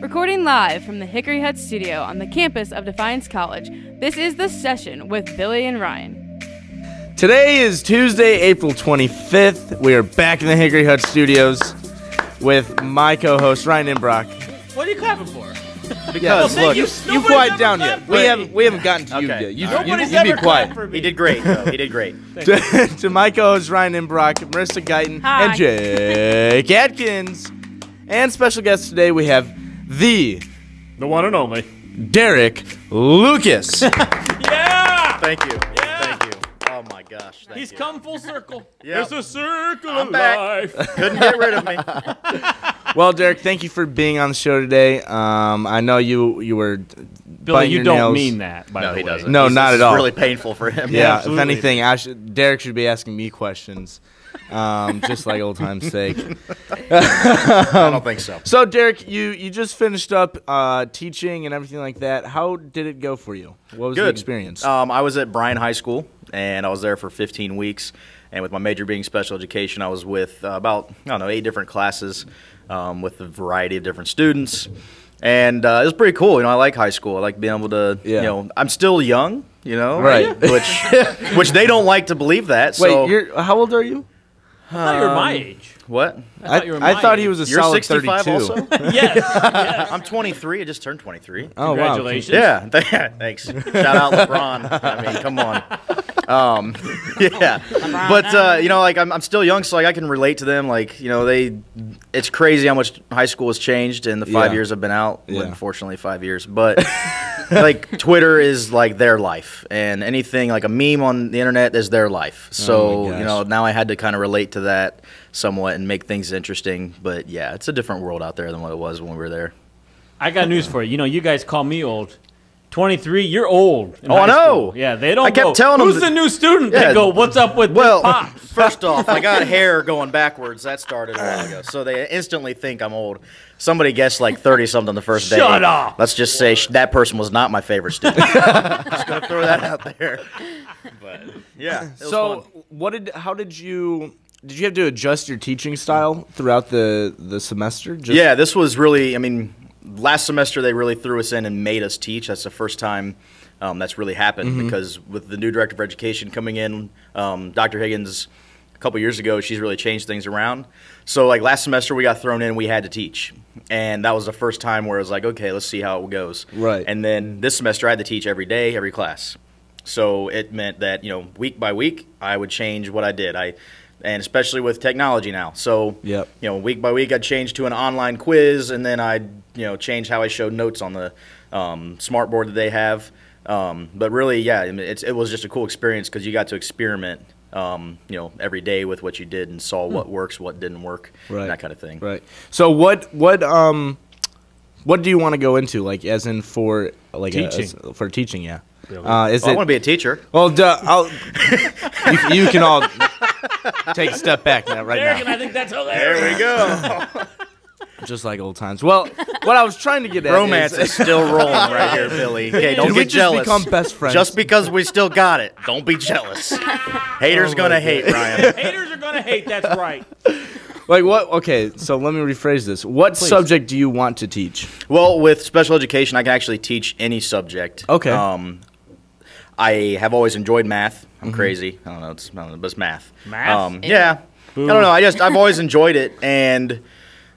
Recording live from the Hickory Hut studio on the campus of Defiance College, this is The Session with Billy and Ryan. Today is Tuesday, April 25th. We are back in the Hickory Hut studios with my co-host, Ryan Imbrock. What are you clapping for? Because, look, you quiet down yet. We haven't gotten to you yet. You be quiet. He did great, though. He did great. To my co-host, Ryan Imbrock, Marissa Guyton, and Jake Atkins. And special guest today, we have the one and only Derek Lucas. Yeah! Thank you. Yeah! Thank you. Oh, my gosh. He's come full circle. Yep. It's a circle I'm of back. life. Couldn't get rid of me. Well, Derek, thank you for being on the show today. I know you were Billy, you don't nails. mean that, by the way. No, he doesn't. No, not at all. It's really painful for him. Yeah, absolutely. if anything, Derek should be asking me questions, just like old time's sake. I don't think so. So, Derek, you just finished up teaching and everything like that. How did it go for you? What was the experience? I was at Bryan High School, and I was there for 15 weeks. And with my major being special education, I was with about, 8 different classes with a variety of different students. And it was pretty cool. I like high school. I like being able to, I'm still young, Right. which they don't like to believe that. Wait, So, how old are you? I thought you were my age. what? I thought he was a You're solid 65 32. also? Yes. I'm 23. I just turned 23. Oh, Congratulations. Yeah, thanks. Shout out LeBron. I mean, come on. Yeah, but I'm still young, so I can relate to them. It's crazy how much high school has changed in the 5 years I've been out. Yeah. Unfortunately, 5 years, but Twitter is like their life, and anything like a meme on the internet is their life. So now I had to kind of relate to that somewhat and make things interesting. But yeah, it's a different world out there than what it was when we were there. I got news for you. You guys call me old. 23, you're old. Oh, I know. School. Yeah, they don't I kept go, telling them who's the new student? Yeah. They go, what's up with Well, this pop? first off, I got hair going backwards. That started a while ago. So they instantly think I'm old. Somebody guessed like 30-something the first day. Shut up. Let's just say that person was not my favorite student. Just going to throw that out there. But, yeah. It was fun. How did you have to adjust your teaching style throughout the semester? Yeah, this was really, last semester they really threw us in and made us teach. That's the first time that's really happened because with the new director of education coming in, Dr. Higgins, a couple years ago, she's really changed things around. So last semester we got thrown in, we had to teach. And that was the first time where it was like, okay, let's see how it goes. Right. And then this semester I had to teach every day, every class. So it meant that, week by week I would change what I did. And especially with technology now. So, week by week I'd change to an online quiz, and then I'd, change how I showed notes on the smart board that they have. But really, it was just a cool experience because you got to experiment, every day with what you did and saw what works, what didn't work, and that kind of thing. Right. So what do you want to go into, as in for Teaching. for teaching? Yeah. Really? I want to be a teacher. Well, you can all take a step back now, right Derek, and now. I think that's hilarious. There we go. Just like old times. Well, what I was trying to get at Romance is still rolling right here, Billy. Okay, don't Did we get jealous. just become best friends? Just because we still got it, don't be jealous. Haters gonna hate, Ryan. Haters are going to hate, that's right. What? Okay, so let me rephrase this. What subject do you want to teach? Well, with special education, I can actually teach any subject. Okay. I have always enjoyed math. I'm crazy. I don't know, but it's math. Math? Yeah. I don't know. I've always enjoyed it, and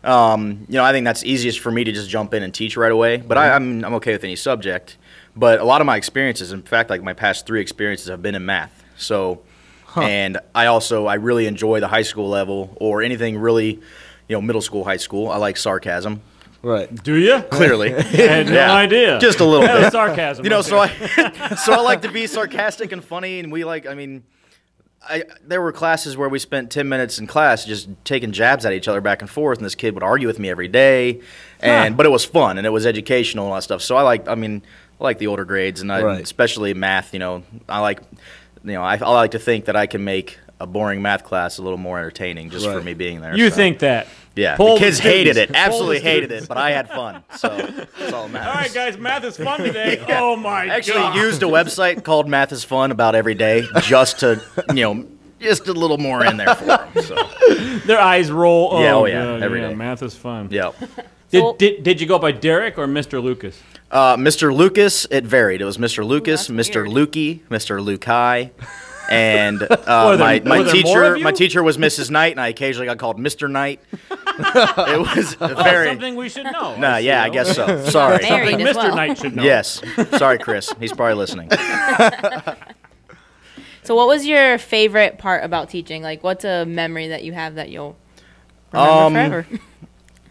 I think that's easiest for me to just jump in and teach right away. But I'm okay with any subject. But a lot of my experiences, in fact, my past 3 experiences have been in math. So, and I really enjoy the high school level or anything really, middle school, high school. I like sarcasm. Right. Do you? Clearly. I had no idea. Just a little bit. Sarcasm. So I like to be sarcastic and funny, and there were classes where we spent 10 minutes in class just taking jabs at each other back and forth, and this kid would argue with me every day, but it was fun and it was educational and all that stuff. So I like the older grades, and especially math. I like to think that I can make a boring math class a little more entertaining just for me being there. You think that? Yeah, Pull the kids the hated students. it, absolutely hated it, but I had fun, so that's all that matters. All right, guys, math is fun today. Oh, my God. I actually used a website called Math is Fun about every day just to, just a little more in there for them. So. Their eyes roll. Oh, yeah, every day. Math is fun. Yep. Did you go by Derek or Mr. Lucas? Mr. Lucas, it varied. It was Mr. Lucas, Mr. Lukey, Mr. Lukai, and my teacher was Mrs. Knight, and I occasionally got called Mr. Knight. It was very something we should know. Nah, I guess so. Sorry, something Mr. Knight should know. Yes, sorry, Chris. He's probably listening. So, what was your favorite part about teaching? Like, what's a memory that you have that you'll remember forever?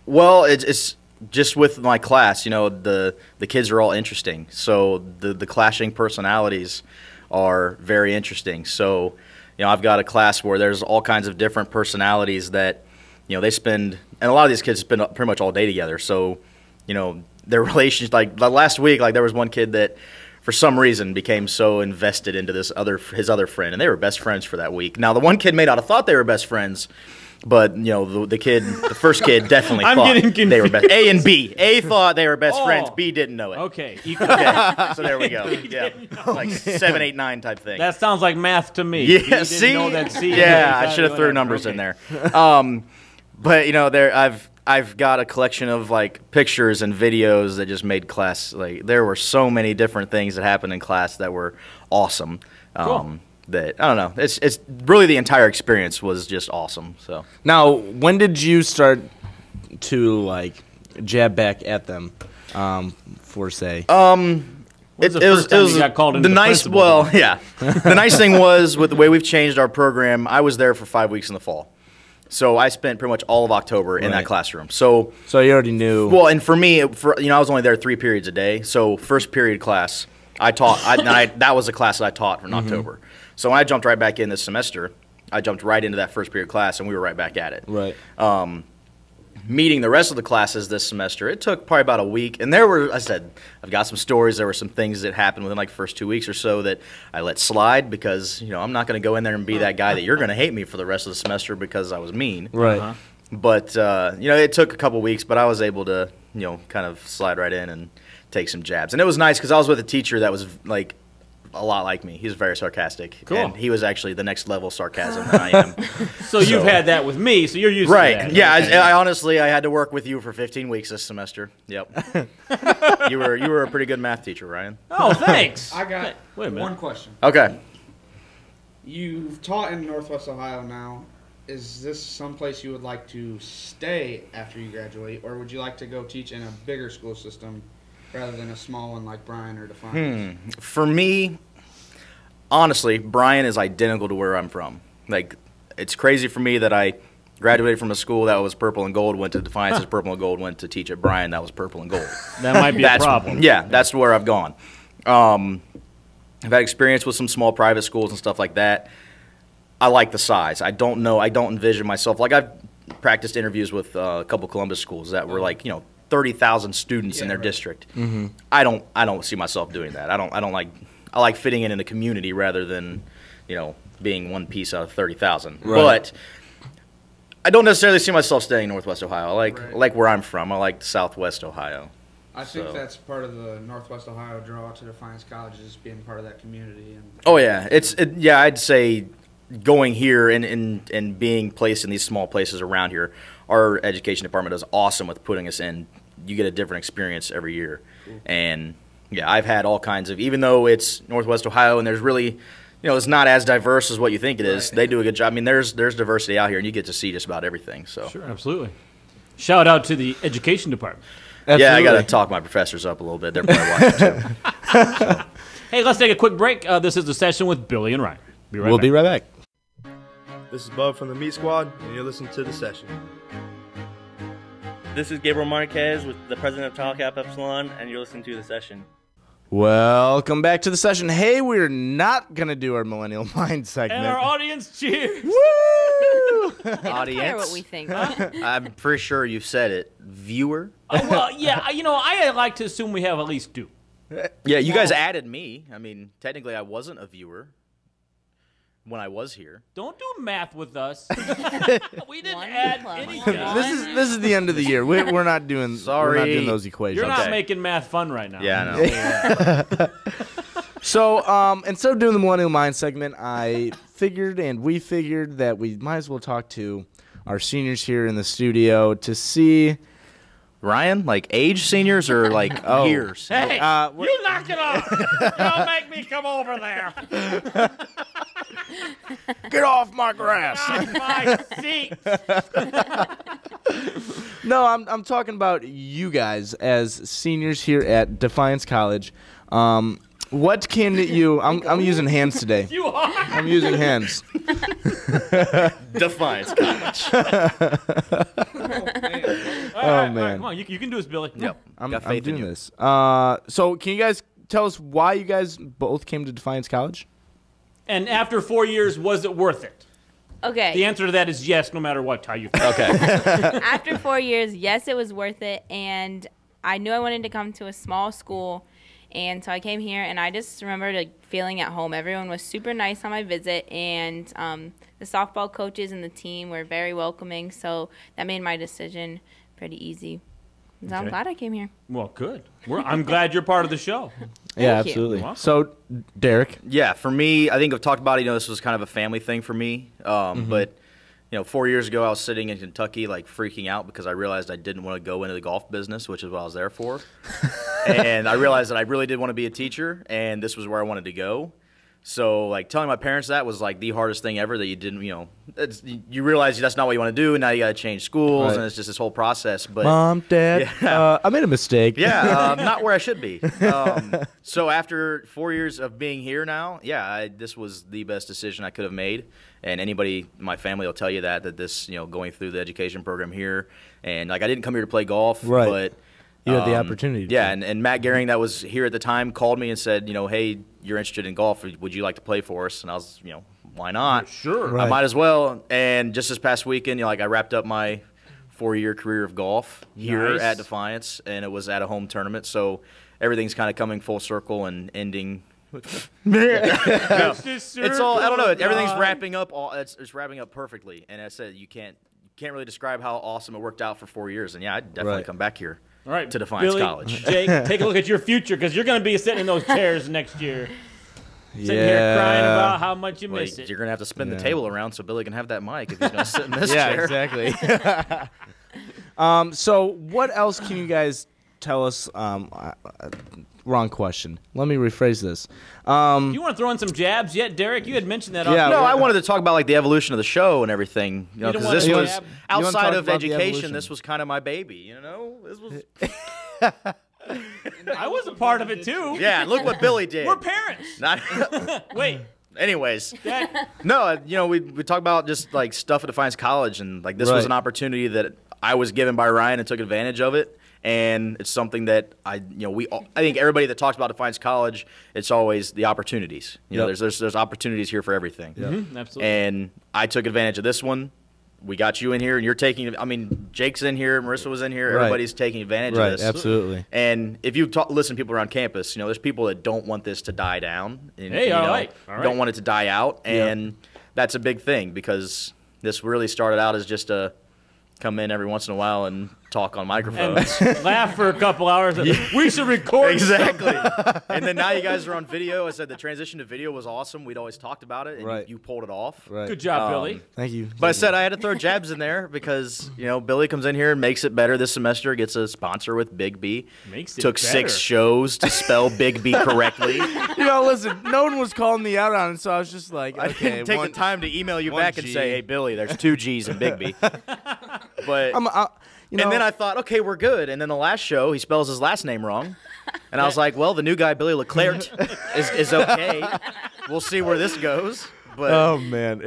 Well, it's just with my class, the kids are all interesting. So the clashing personalities are very interesting. So, I've got a class where there's all kinds of different personalities that, they spend, and a lot of these kids spend pretty much all day together. So, their relations, like last week, like there was one kid that for some reason became so invested into his other friend, and they were best friends for that week. Now, the one kid may not have thought they were best friends, but, the first kid definitely thought they were best. A and B. A thought they were best friends. B didn't know it. Okay. So there we go. Yeah. Like 7, 8, 9 type thing. That sounds like math to me. Yeah, see? Yeah, I should have threw numbers in there. But, I've got a collection of, like, pictures and videos that just made class, like, there were so many different things that happened in class that were awesome. Cool. That I don't know. It's really the entire experience was just awesome. So now, when did you start to like jab back at them? For say, it was got called into the nice. principal? Well, yeah. The nice thing was with the way we've changed our program. I was there for 5 weeks in the fall, so I spent pretty much all of October in that classroom. So you already knew. Well, and for me, I was only there 3 periods a day. So first period class, I taught. That was a class that I taught in October. So when I jumped right back in this semester, I jumped right into that first period class, and we were right back at it. Right. Meeting the rest of the classes this semester, it took probably about a week. And I've got some stories. There were some things that happened within like the first 2 weeks or so that I let slide because, I'm not going to go in there and be that guy that you're going to hate me for the rest of the semester because I was mean. Right. Uh-huh. But, it took a couple weeks, but I was able to, kind of slide right in and take some jabs. And it was nice because I was with a teacher that was like, a lot like me. He's very sarcastic. Cool. And he was actually the next level sarcasm than I am. So you've had that with me, so you're used to that. Right. Yeah, okay. I honestly had to work with you for 15 weeks this semester. Yep. You were a pretty good math teacher, Ryan. Oh, thanks. I got one question. Okay. You've taught in Northwest Ohio now. Is this someplace you would like to stay after you graduate, or would you like to go teach in a bigger school system rather than a small one like Bryan or Defiance? For me, honestly, Bryan is identical to where I'm from. Like, it's crazy for me that I graduated from a school that was purple and gold, went to Defiance as purple and gold, went to teach at Bryan that was purple and gold. That might be a problem. Yeah, that's where I've gone. I've had experience with some small private schools and stuff like that. I like the size. I don't envision myself. Like, I've practiced interviews with a couple Columbus schools that were like, 30,000 students in their district. Mm-hmm. I don't see myself doing that. I like fitting in a community rather than, being one piece out of 30,000. Right. But I don't necessarily see myself staying in Northwest Ohio. I like where I'm from. I like Southwest Ohio. I think that's part of the Northwest Ohio draw to Defiance College is being part of that community. I'd say going here and being placed in these small places around here, our education department does awesome with putting us in. You get a different experience every year. Cool. And, I've had all kinds of, even though it's Northwest Ohio and there's really, it's not as diverse as what you think it is. Right. They do a good job. I mean, there's diversity out here, and you get to see just about everything. So sure, absolutely. Shout out to the education department. Absolutely. Yeah, I got to talk my professors up a little bit. They're probably watching, too. So. Hey, let's take a quick break. This is the session with Billy and Ryan. We'll be right back. This is Bub from the Meat Squad, and you're listening to The Session. This is Gabriel Marquez with the president of Tau Kappa Epsilon, and you're listening to The Session. Welcome back to the session. Hey, we're not going to do our Millennial Mind segment. And our audience cheers. Woo! They don't care what we think. I'm pretty sure you said it. Viewer? Well, yeah, I like to assume we have at least 2. Yeah, you guys added me. I mean, technically I wasn't a viewer when I was here. Don't do math with us. We didn't add anything. This is the end of the year. We're not doing. Sorry, we're not doing those equations. You're not making math fun right now. Yeah, I know. So, instead of doing the Millennial Mind segment, I figured and we figured that we might as well talk to our seniors here in the studio to see. Ryan, like age seniors or like years? Hey, you knock it off. Don't make me come over there. Get off my grass. Off my seat. No, I'm talking about you guys as seniors here at Defiance College. What can you? I'm using hands today. You are. I'm using hands. Defiance College. Oh man! Come on, you can do this, Billy. Yep. I'm Got faith in doing you. this. So can you guys tell us why you guys both came to Defiance College? And after 4 years, was it worth it? Okay. The answer to that is yes, no matter what. How you feel. Okay. After 4 years, yes, it was worth it, and I knew I wanted to come to a small school, and so I came here, and I just remember like feeling at home. Everyone was super nice on my visit, and the softball coaches and the team were very welcoming, so that made my decision pretty easy. So I'm glad I came here. Well, good. I'm glad you're part of the show. Yeah, Thank you. absolutely. So, Derek. Yeah, for me, I think I've talked about it. This was kind of a family thing for me. But 4 years ago, I was sitting in Kentucky, like freaking out because I realized I didn't want to go into the golf business, which is what I was there for. And I realized that I really did want to be a teacher, and this was where I wanted to go. So, like, telling my parents that was, like, the hardest thing ever that you didn't, you realize that's not what you want to do, and now you got to change schools, and it's just this whole process. But Mom, Dad, I made a mistake. Yeah, not where I should be. So after 4 years of being here now, this was the best decision I could have made. And anybody in my family will tell you that this, going through the education program here, and, like, I didn't come here to play golf, but you had the opportunity. Yeah, and Matt Gehring, that was here at the time, called me and said, hey, you're interested in golf. Would you like to play for us? And I was, why not? Sure. Right. I might as well. And just this past weekend, I wrapped up my 4-year career of golf here Nice. at Defiance, and it was at a home tournament. So everything's kind of coming full circle and ending. It's all, I don't know. Everything's wrapping up. It's wrapping up perfectly. And I said, you can't really describe how awesome it worked out for 4 years. And I'd definitely come back here. All right, to Defiance Billy, College. Jake, take a look at your future because you're going to be sitting in those chairs next year. Sitting here crying about how much you miss it. You're going to have to spin the table around so Billy can have that mic if he's going to sit in this chair. Exactly. So what else can you guys tell us? Wrong question. Let me rephrase this. You want to throw in some jabs yet, Derek? You had mentioned that. Yeah, No, I wanted to talk about like the evolution of the show and everything. don't Because want this to was jab? outside of about the education. evolution? This was kind of my baby. This was. I was a part of it too. Yeah, look what Billy did. We're parents. Not. Wait. Anyways, That, no, we talk about just like stuff at Defiance College, and like this was an opportunity that I was given by Ryan and took advantage of it. And it's something that I think everybody that talks about Defiance College, it's always the opportunities. There's opportunities here for everything. absolutely. And I took advantage of this one. We got you in here, and you're taking. I mean, Jake's in here, Marissa was in here. Right. Everybody's taking advantage of this. Absolutely. And if you listen to people around campus, there's people that don't want this to die down. And, Hey, all right. don't want it to die out, and that's a big thing because this really started out as just a come in every once in a while and talk on microphones. Laugh for a couple hours. We should record. Exactly. And then now you guys are on video. I said the transition to video was awesome. We'd always talked about it, and you pulled it off. Right. Good job, Billy. Thank you. But I said I had to throw jabs in there because, Billy comes in here and makes it better this semester, gets a sponsor with Big B. Makes it Took better. 6 shows to spell Big B correctly. Listen, no one was calling me out on it, so I was just like, I okay. didn't take the time to email you back and G. say, hey, Billy, there's 2 G's in Big B. But and then I thought, okay, we're good. And then the last show, he spells his last name wrong. And I was like, well, the new guy, Billy Leclerc, is okay. We'll see where this goes. But oh, man.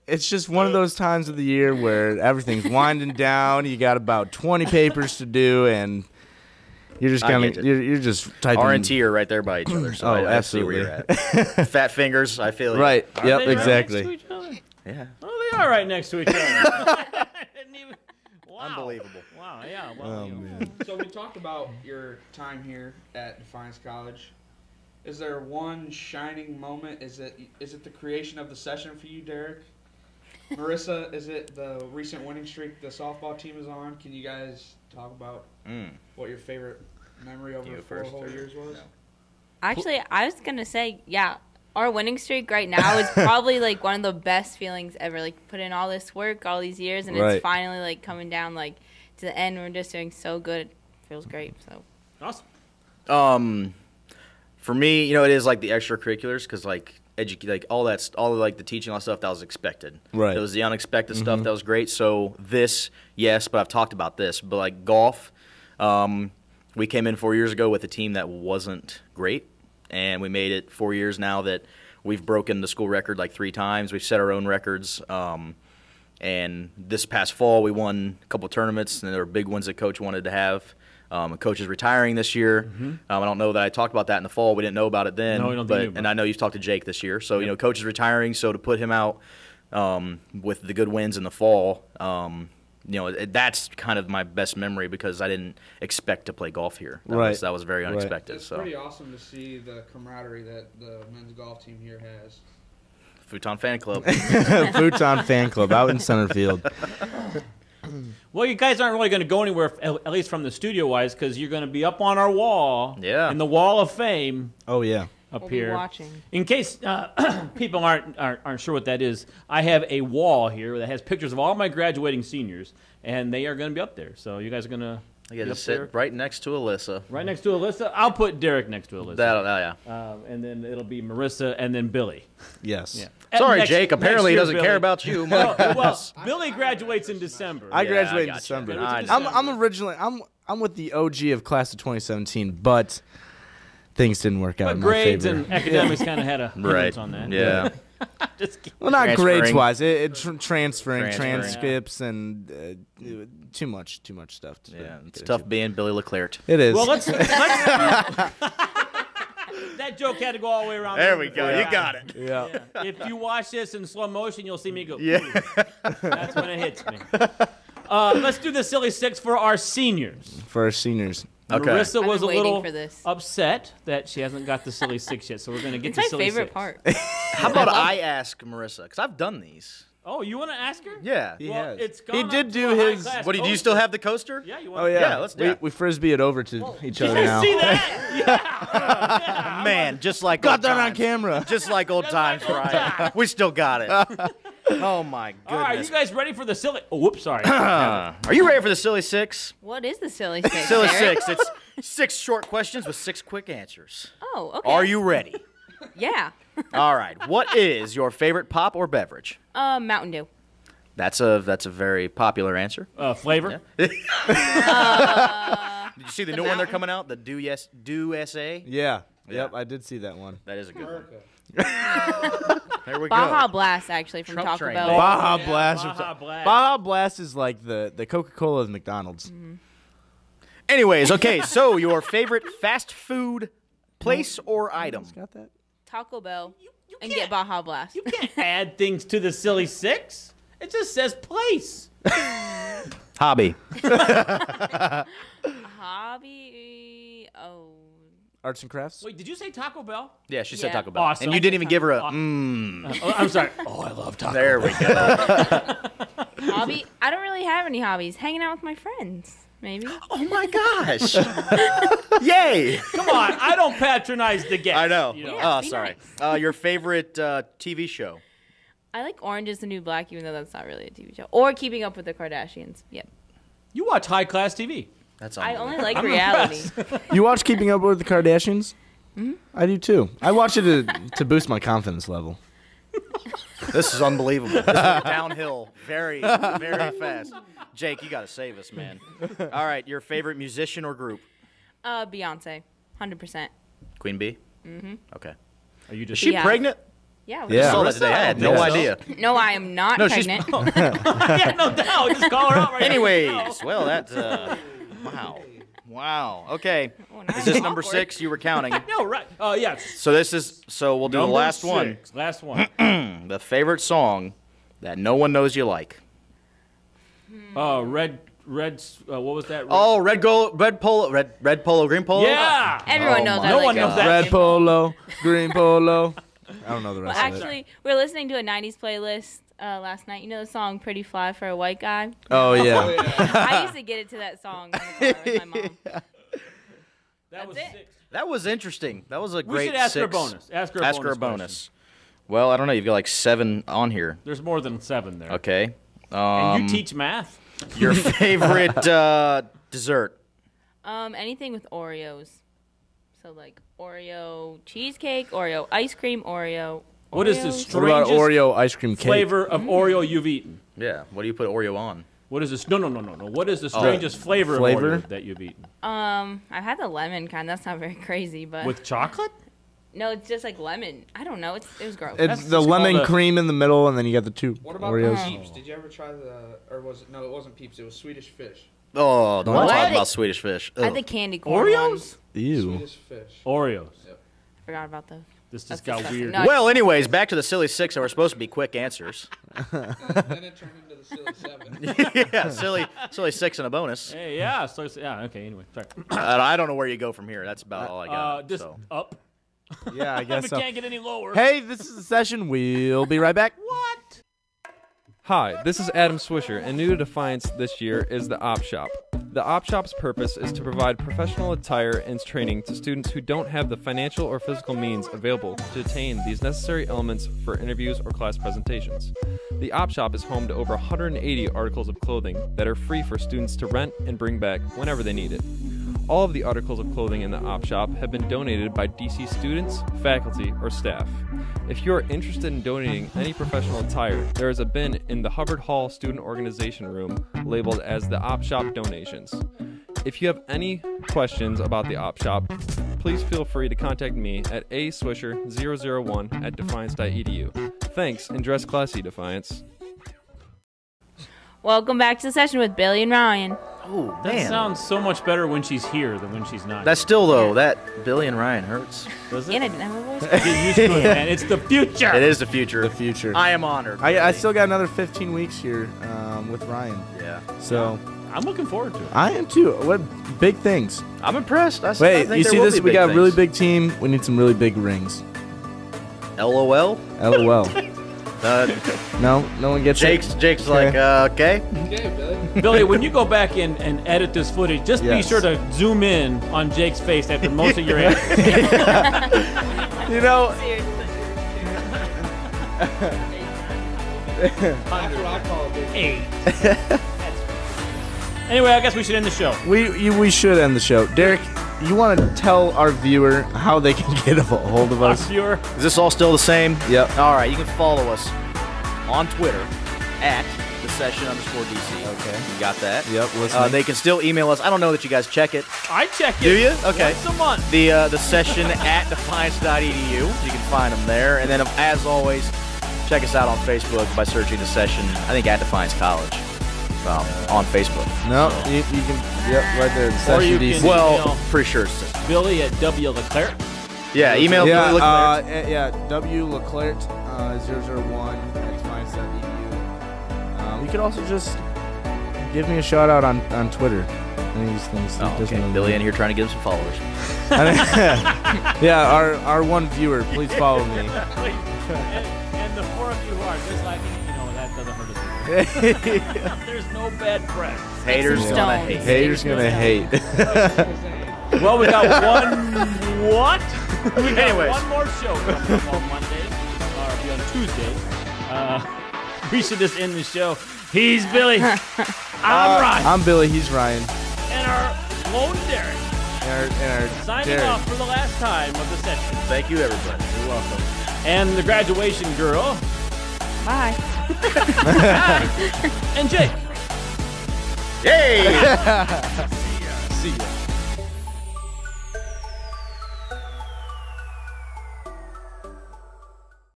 It's just one of those times of the year where everything's winding down. You got about 20 papers to do, and you're just kind of you're just typing. R and T are right there by each other. So I see where you're at. Fat fingers, I feel you. Right. Are Yep. they right Exactly. next to each other? Yeah. Oh, they are right next to each other. Wow. Unbelievable. Wow. Yeah. Well, man. So we talked about your time here at Defiance College. Is there one shining moment? Is it the creation of the session for you, Derek? Marissa, is it the recent winning streak the softball team is on? Can you guys talk about what your favorite memory over You 4 first, whole or- years was? no. Actually, I was going to say, yeah, our winning streak right now is probably like one of the best feelings ever. Like put in all this work, all these years, and it's finally like coming down like to the end. We're just doing so good. It feels great. So awesome. For me, it is like the extracurriculars because like all like the teaching, all that stuff that was expected. Right. It was the unexpected stuff that was great. So this, yes, but I've talked about this. But like golf, we came in 4 years ago with a team that wasn't great. And we made it 4 years now that we've broken the school record like 3 times. We've set our own records. And this past fall, we won a couple of tournaments, and there were big ones that Coach wanted to have. Coach is retiring this year. I don't know that I talked about that in the fall. We didn't know about it then. No, we don't think about it. And I know you've talked to Jake this year. So, Coach is retiring. So to put him out with the good wins in the fall, that's kind of my best memory because I didn't expect to play golf here. That was very unexpected. It's pretty awesome to see the camaraderie that the men's golf team here has. Futon Fan Club. Futon Fan Club out in center field. Well, you guys aren't really going to go anywhere, at least from the studio-wise, because you're going to be up on our wall. Yeah. In the Wall of Fame. Oh, yeah. We'll Here. be watching. In case people aren't sure what that is, I have a wall here that has pictures of all my graduating seniors, and they are going to be up there. So you guys are going to sit right next to Alyssa. Right next to Alyssa. I'll put Derek next to Alyssa. Yeah. And then it'll be Marissa and then Billy. Yes. Yeah. Sorry, Jake. Apparently he doesn't care about you. Well, Billy graduates in December. I graduate in December. I'm originally I'm with the OG of class of 2017, but things didn't work out in my grades favor. and academics kind of had a hindrance on that. Yeah. Just kidding. Well, not grades wise. Transferring transcripts and too much stuff. It's tough being Billy Leclerc. It is. Well, let's that joke had to go all the way around. There we go. You got it. Yeah. If you watch this in slow motion, you'll see me go. Yeah. That's when it hits me. Let's do the silly six for our seniors. For our seniors. Okay. Marissa was a little for this. upset that she hasn't got the silly six yet, so we're going to get It's the my silly favorite six. part. How about I ask Marissa? Because I've done these. Oh, you want to ask her? Yeah. He Well, has. it's He gone did up do to a his. high-class What do you coaster. still have the coaster? Yeah, you want Oh yeah. Yeah, let's do it. We frisbee it over to each other now. See that? Yeah. Man, just like Got old that on times. camera. Just like old times, right? We still got it. Oh my goodness. All right, you guys ready for the silly? Oh, whoops, sorry. Are you ready for the silly six? What is the silly six? Silly Derek? six. It's 6 short questions with 6 quick answers. Oh, okay. Are you ready? Yeah. All right. What is your favorite pop or beverage? Mountain Dew. That's a very popular answer. Flavor? Did you see the new one they're coming out? The Do SA? Yeah. Yeah. Yep. I did see that one. That is a good one. There we Baja go. Blast, actually, from Trump Taco train. Bell. Baja yeah, Blast. Baja Blast. Baja Blast is like the Coca-Cola of McDonald's. Anyways, okay, so your favorite fast food place or item? Got that? Taco Bell. And can't- get Baja Blast. You can't add things to the silly six. It just says place. Hobby. Hobby. Oh. Arts and crafts. Wait, did you say Taco Bell? Yeah, she said Yeah. Taco Bell. Awesome. And you didn't even give her a Oh, I'm sorry. Oh, I love Taco There we go. Hobby? I don't really have any hobbies. Hanging out with my friends, maybe. Oh my gosh. Yay. Come on, I don't patronize the guest. I know. You know? Yeah, Oh, be sorry. nice. Your favorite TV show? I like Orange is the New Black, even though that's not really a TV show. Or Keeping Up with the Kardashians. Yep. You watch high class TV. That's I only unbelievable. like reality. You watch Keeping Up with the Kardashians? I do too. I watch it to boost my confidence level. This is unbelievable. This went downhill very, very fast. Jake, you got to save us, man. All right, your favorite musician or group? Beyonce. 100%. Queen Bee? Mm-hmm. Okay. Are you Is just she Yeah. pregnant? Yeah. Yeah. I saw that today. I had no Yeah. idea. No, I am not No, she's- pregnant. yeah, no doubt. Just call her out right now. Anyways, well, that, wow. Wow. Okay. Oh, now Is this I'm number awkward. 6 you were counting? No, right. Yes. So we'll do the Number last one. 6. Last one. The favorite song that no one knows you like. Red. What was that? Oh, red polo, green polo. Yeah. Everyone Oh knows my I No like one it. knows that. Red polo, green polo. I don't know the Well, rest of it. actually, we were listening to a 90s playlist last night. You know the song Pretty Fly for a White Guy? Oh yeah. I used to get it to that song in the car with my mom. That was That's it. 6. That was interesting. That was a great. We should ask her a 6. bonus. Ask her a bonus. Well, I don't know. You've got like 7 on here. There's more than 7 there. Okay. And you teach math? Your favorite dessert? Anything with Oreos. So like Oreo cheesecake, Oreo ice cream, Oreo. What is the Oreos. What about strangest Oreo ice cream cake? flavor of Oreo you've eaten? Yeah. What do you put Oreo on? What is this? No. What is the strangest flavor of Oreo that you've eaten? I've had the lemon kind. That's not very crazy, but With chocolate? no, it's just like lemon. I don't know. It was gross. It's the just lemon called a- cream in the middle, and then you got the 2 What about Oreos. Peeps? Did you ever try or was it? No, it wasn't Peeps. It was Swedish Fish. Oh, don't What? talk about Swedish Fish. I had Ugh. the candy corn Oreos? ones. Ew. Swedish Fish. Oreos. I forgot about those. This That's just got disgusting. weird. No, Well, anyways, back to the silly 6 that were supposed to be quick answers. Then it turned into the silly 7. Yeah, silly 6 and a bonus. Hey, yeah. So yeah. Okay. Anyway, sorry. I don't know where you go from here. That's about all I got. Just so. up. Yeah, I guess We so. can't get any lower. Hey, this is the session. We'll be right back. What? Hi, this is Adam Swisher, and new to Defiance this year is the Op Shop. The Op Shop's purpose is to provide professional attire and training to students who don't have the financial or physical means available to attain these necessary elements for interviews or class presentations. The Op Shop is home to over 180 articles of clothing that are free for students to rent and bring back whenever they need it. All of the articles of clothing in the Op Shop have been donated by DC students, faculty, or staff. If you are interested in donating any professional attire, there is a bin in the Hubbard Hall Student Organization Room labeled as the Op Shop Donations. If you have any questions about the Op Shop, please feel free to contact me at aswisher001@defiance.edu. Thanks, and dress classy, Defiance. Welcome back to the session with Billy and Ryan. Oh, That man. sounds so much better when she's here than when she's not. That's still, though, that Billy and Ryan hurts. Does it? And I didn't have a voice. Get used to it, man. It's the future. It is the future. The future. I am honored. I still got another 15 weeks here with Ryan. Yeah. So I'm looking forward to it. I am too. What big things? I'm impressed. I Wait, think you there see will this? be We big got a things. really big team. We need some really big rings. LOL. LOL. No one gets it. Jake's like, okay. Okay, Billy. Billy, when you go back in and edit this footage, just be Yes. sure to zoom in on Jake's face after most of your answers. You know, That's what I call a big 8. Anyway, I guess we should end the show. we should end the show. Derek, you want to tell our viewer how they can get a hold of Our us? viewer. Is this all still the same? Yep. All right, you can follow us on Twitter at @thesession_DC. Okay. You got that? Yep, listening. They can still email us. I don't know that you guys check it. I check it. Do you? Okay. Once a month. The session at defiance.edu. You can find them there. And then, as always, check us out on Facebook by searching the session, I think, at Defiance College on Facebook. No, you can. Yep, right there. Or Session you DC. can- Well, Email. pretty sure it's Billy at W. Leclerc. yeah, email Yeah, Billy Leclerc. W Leclerc 001 at defiance.edu. You could also just give me a shout out on Twitter. Any of these things. Oh, doesn't okay. really Billy in matter. here trying to get him some followers. Yeah, our one viewer, please follow me. and the 4 of you who are disliking it, that doesn't hurt us. There's no bad press. Haters some gonna stones. hate. Haters gonna hate. Well, we got one. What? We got Anyways. one more show coming up on Monday, or on Tuesday. We should just end the show. He's Billy. I'm Ryan. I'm Billy. He's Ryan. And our lone Derek. And our Signing Derek. off for the last time of the session. Thank you, everybody. You're welcome. And the graduation girl. Bye. And Jake. Yay! See ya.